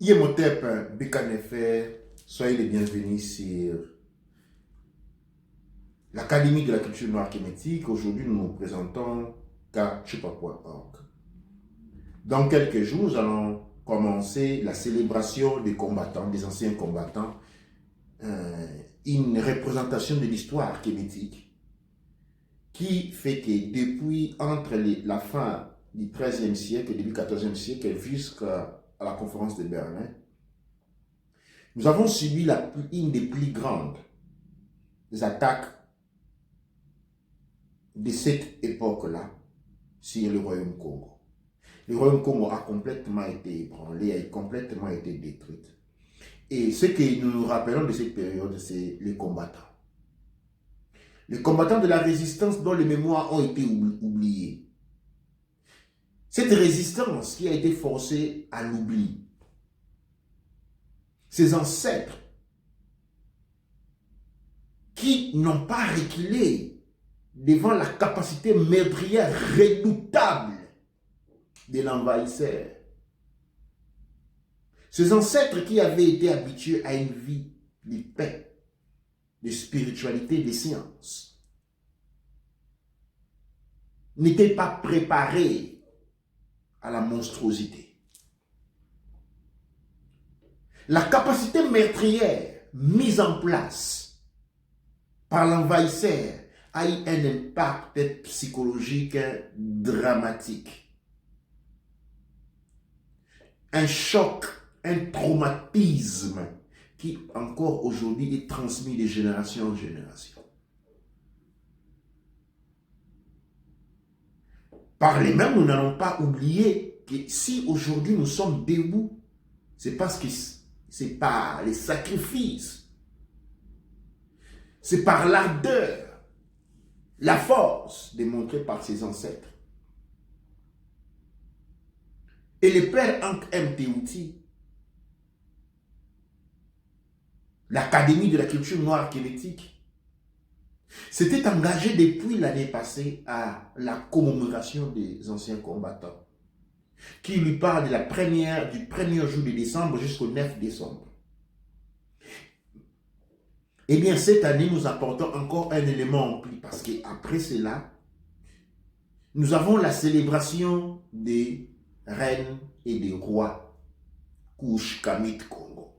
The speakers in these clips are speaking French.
Yemotep, Bekanefer, soyez les bienvenus sur l'Académie de la culture noire kémétique. Aujourd'hui, nous nous présentons kachupa.org. Dans quelques jours, nous allons commencer la célébration des combattants, des anciens combattants, une représentation de l'histoire kémétique qui fait que depuis la fin du XIIIe siècle et début du XIVe siècle jusqu'à la conférence de Berlin, nous avons subi une des plus grandes attaques de cette époque-là sur le Royaume Congo. Le Royaume Congo a complètement été ébranlé, a complètement été détruit. Et ce que nous nous rappelons de cette période, c'est les combattants. Les combattants de la résistance dont les mémoires ont été oubliées. Cette résistance qui a été forcée à l'oubli. Ces ancêtres qui n'ont pas reculé devant la capacité meurtrière redoutable de l'envahisseur. Ces ancêtres qui avaient été habitués à une vie de paix, de spiritualité, de science, n'étaient pas préparés à la monstruosité. La capacité meurtrière mise en place par l'envahisseur a eu un impact psychologique dramatique. Un choc, un traumatisme qui encore aujourd'hui est transmis de génération en génération. Par les mêmes, nous n'allons pas oublier que si aujourd'hui nous sommes debout, c'est parce que c'est par les sacrifices, c'est par l'ardeur, la force démontrée par ses ancêtres. Et le père Hank M. Tehuti, l'Académie de la culture noire kémétique, s'était engagé depuis l'année passée à la commémoration des anciens combattants, qui lui parle du premier jour de décembre jusqu'au 9 décembre. Eh bien, cette année, nous apportons encore un élément en plus, parce qu'après cela, nous avons la célébration des reines et des rois Kush Kamit Congo.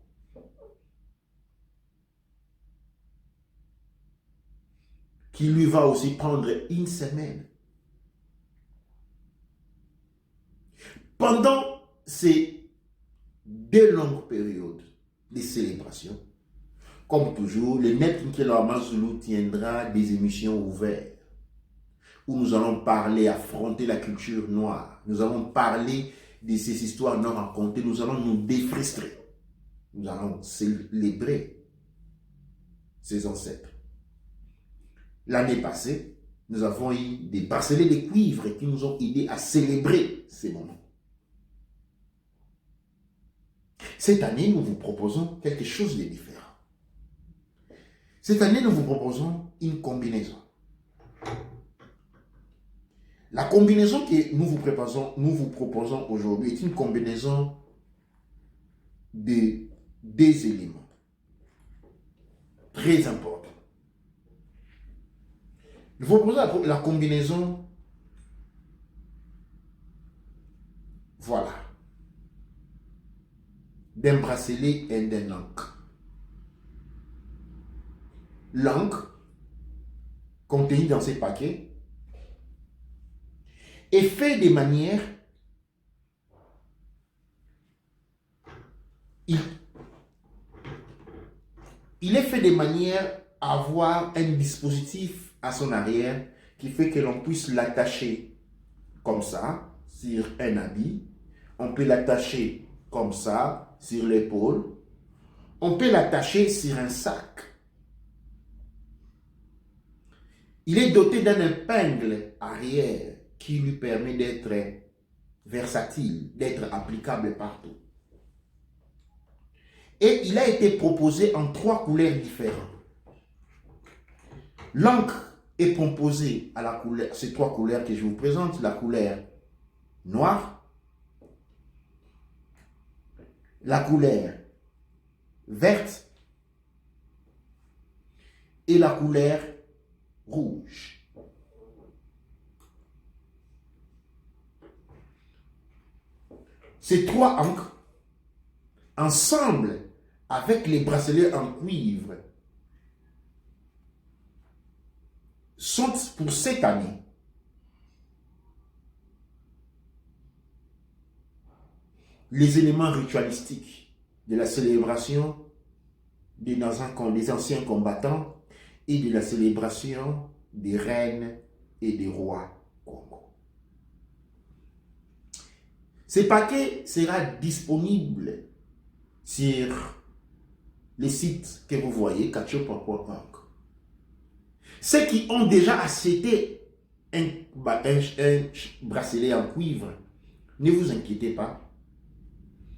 Qui lui va aussi prendre une semaine. Pendant ces deux longues périodes de célébration, comme toujours, le Net Nkelama Zulu tiendra des émissions ouvertes où nous allons parler, affronter la culture noire. Nous allons parler de ces histoires non racontées. Nous allons nous défrustrer. Nous allons célébrer ces ancêtres. L'année passée, nous avons eu des bracelets de cuivre qui nous ont aidés à célébrer ces moments. Cette année, nous vous proposons quelque chose de différent. Cette année, nous vous proposons une combinaison. La combinaison que nous vous proposons aujourd'hui est une combinaison de deux éléments très importants. Nous vous proposons la combinaison, voilà, d'un bracelet et d'un encre. L'encre contenue dans ces paquets est fait de manière, il est fait de manière à avoir un dispositif à son arrière qui fait que l'on puisse l'attacher comme ça sur un habit. On peut l'attacher comme ça sur l'épaule. On peut l'attacher sur un sac. Il est doté d'un épingle arrière qui lui permet d'être versatile, d'être applicable partout. Et il a été proposé en 3 couleurs différentes. L'encre est composée à la couleur, ces 3 couleurs que je vous présente, la couleur noire, la couleur verte et la couleur rouge. Ces trois encres, ensemble avec les bracelets en cuivre, sont pour cette année les éléments ritualistiques de la célébration des anciens combattants et de la célébration des reines et des rois Congo. Ce paquet sera disponible sur les sites que vous voyez, kachopa.org. Ceux qui ont déjà acheté un bracelet en cuivre, ne vous inquiétez pas.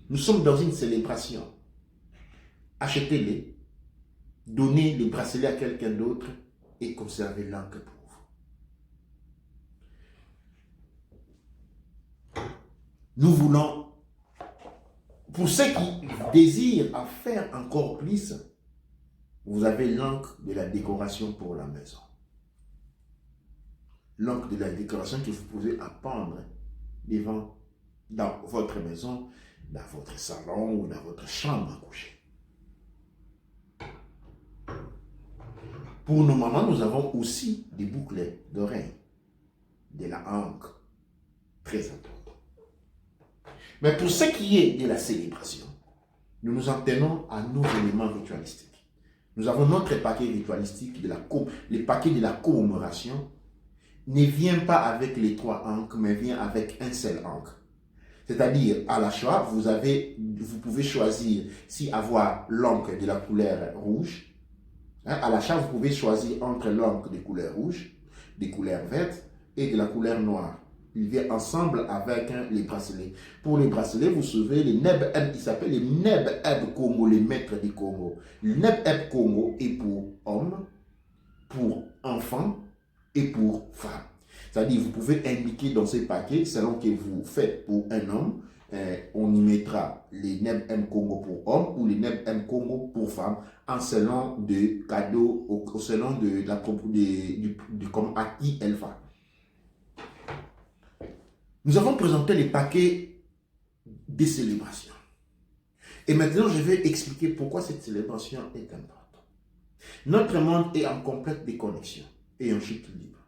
Nous sommes dans une célébration. Achetez-les, donnez les bracelets à quelqu'un d'autre et conservez l'encre pour vous. Nous voulons, pour ceux qui désirent en faire encore plus, vous avez l'encre de la décoration pour la maison. L'encre de la décoration que vous pouvez appendre devant, dans votre maison, dans votre salon ou dans votre chambre à coucher. Pour nos mamans, nous avons aussi des boucles d'oreilles, de la encre, très important. Mais pour ce qui est de la célébration, nous nous en tenons à nos éléments ritualistiques. Nous avons notre paquet ritualistique, le paquet de la commémoration ne vient pas avec les trois encres, mais vient avec un seul encre. C'est-à-dire, à l'achat, vous pouvez choisir si avoir l'encre de la couleur rouge. À l'achat, vous pouvez choisir entre l'encre de couleur rouge, de couleur verte et de la couleur noire. Il vient ensemble avec les bracelets. Pour les bracelets, vous savez, les Neb Eb, il s'appelle les Neb Eb Congo, les maîtres du Congo. Le Neb Eb Congo est pour hommes, pour enfants et pour femmes. C'est-à-dire, vous pouvez indiquer dans ces paquets, selon que vous faites pour un homme, on y mettra les Neb M Congo pour homme ou les Neb M Congo pour femme, en selon de cadeaux, au selon de la comme à qui elle va. Nous avons présenté les paquets des célébrations. Et maintenant, je vais expliquer pourquoi cette célébration est importante. Notre monde est en complète déconnexion et en chute libre.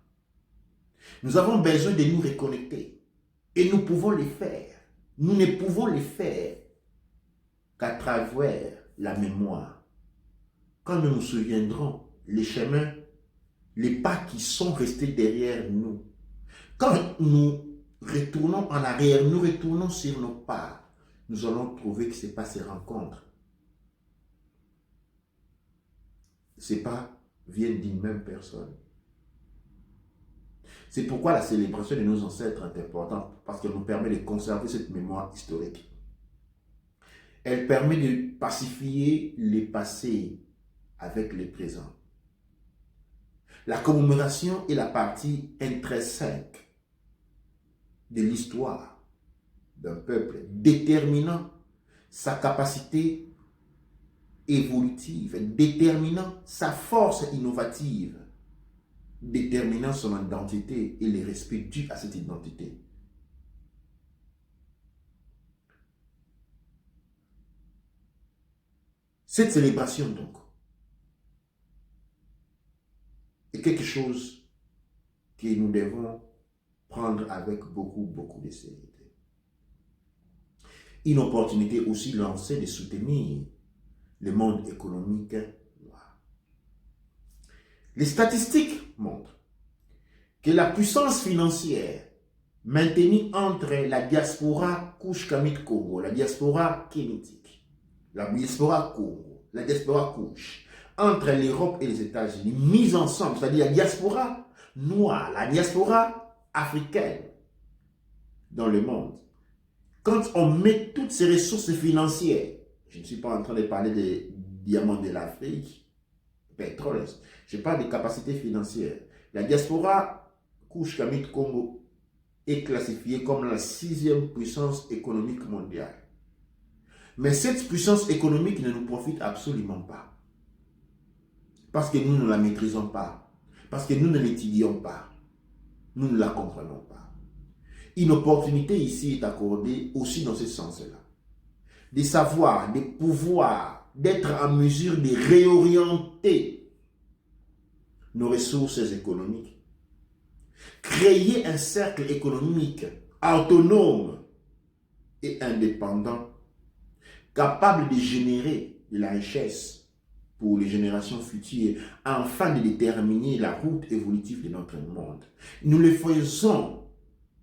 Nous avons besoin de nous reconnecter. Et nous pouvons le faire. Nous ne pouvons le faire qu'à travers la mémoire. Quand nous nous souviendrons les chemins, les pas qui sont restés derrière nous. Quand nous retournons en arrière, nous retournons sur nos pas, nous allons trouver que ces pas se rencontrent. Ces pas viennent d'une même personne. C'est pourquoi la célébration de nos ancêtres est importante, parce qu'elle nous permet de conserver cette mémoire historique. Elle permet de pacifier les passés avec les présents. La commémoration est la partie intrinsèque de l'histoire d'un peuple, déterminant sa capacité évolutive, déterminant sa force innovative, déterminant son identité et le respect dû à cette identité. Cette célébration, donc, est quelque chose que nous devons prendre avec beaucoup de sérénité. Une opportunité aussi lancée de soutenir le monde économique noir. Les statistiques montrent que la puissance financière maintenue entre la diaspora Kouch-Kamit Congo, la diaspora kémitique, la diaspora Congo, la diaspora Kouch, entre l'Europe et les États-Unis, mise ensemble, c'est-à-dire la diaspora noire, la diaspora africaine dans le monde. Quand on met toutes ces ressources financières, je ne suis pas en train de parler des diamants de l'Afrique, pétrole, je parle des capacités financières. La diaspora Kouch-Kamit Congo est classifiée comme la 6e puissance économique mondiale. Mais cette puissance économique ne nous profite absolument pas. Parce que nous ne la maîtrisons pas. Parce que nous ne l'étudions pas. Nous ne la comprenons pas. Une opportunité ici est accordée aussi dans ce sens-là. De savoir, de pouvoir, d'être en mesure de réorienter nos ressources économiques. Créer un cercle économique autonome et indépendant, capable de générer de la richesse pour les générations futures, afin de déterminer la route évolutive de notre monde. Nous le faisons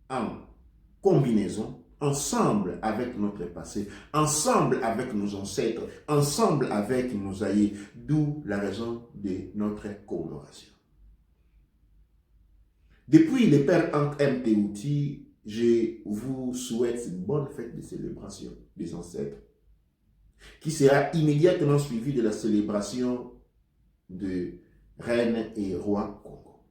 en combinaison, ensemble avec notre passé, ensemble avec nos ancêtres, ensemble avec nos aïeux, d'où la raison de notre commémoration. Depuis le Père Ankh Mtouti, je vous souhaite une bonne fête de célébration des ancêtres, qui sera immédiatement suivie de la célébration de Reine et Roi Congo.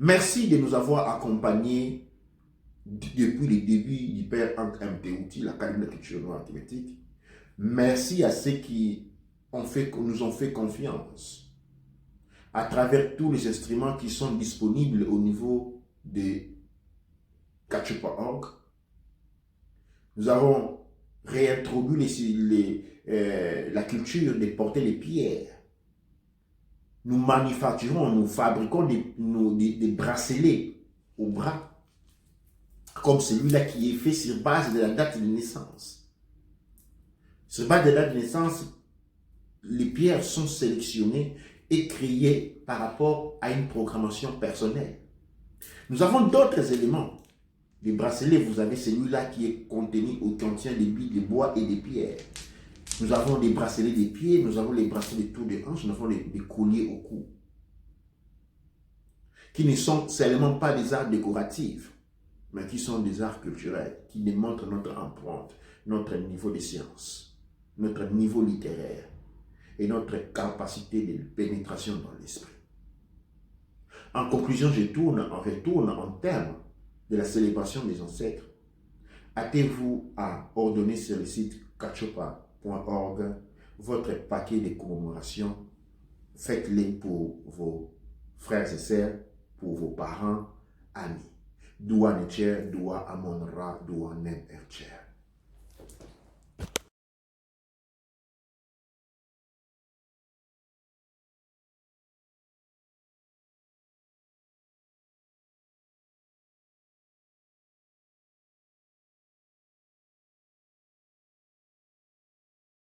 Merci de nous avoir accompagnés depuis le début du Père Ankh Mtouti, l'Académie de la culture noire arithmétique. Merci à ceux qui nous ont fait confiance à travers tous les instruments qui sont disponibles au niveau de Kachupa.org. Nous avons réintroduit la culture de porter les pierres. Nous manufacturons, nous fabriquons des bracelets au bras, comme celui-là qui est fait sur base de la date de naissance. Sur base de la date de naissance, les pierres sont sélectionnées et créées par rapport à une programmation personnelle. Nous avons d'autres éléments. Les bracelets, vous avez celui-là qui est contenu ou contient des billes de bois et des pierres. Nous avons des bracelets des pieds, nous avons les bracelets de tour de hanche, nous avons des colliers au cou, qui ne sont seulement pas des arts décoratifs, mais qui sont des arts culturels, qui démontrent notre empreinte, notre niveau de science, notre niveau littéraire et notre capacité de pénétration dans l'esprit. En conclusion, je retourne en termes de la célébration des ancêtres. Hâtez-vous à ordonner sur le site kachupa.org votre paquet de commémoration. Faites-les pour vos frères et sœurs, pour vos parents, amis. Doua Necher, Doua Amonra, Doua Nem Ercher.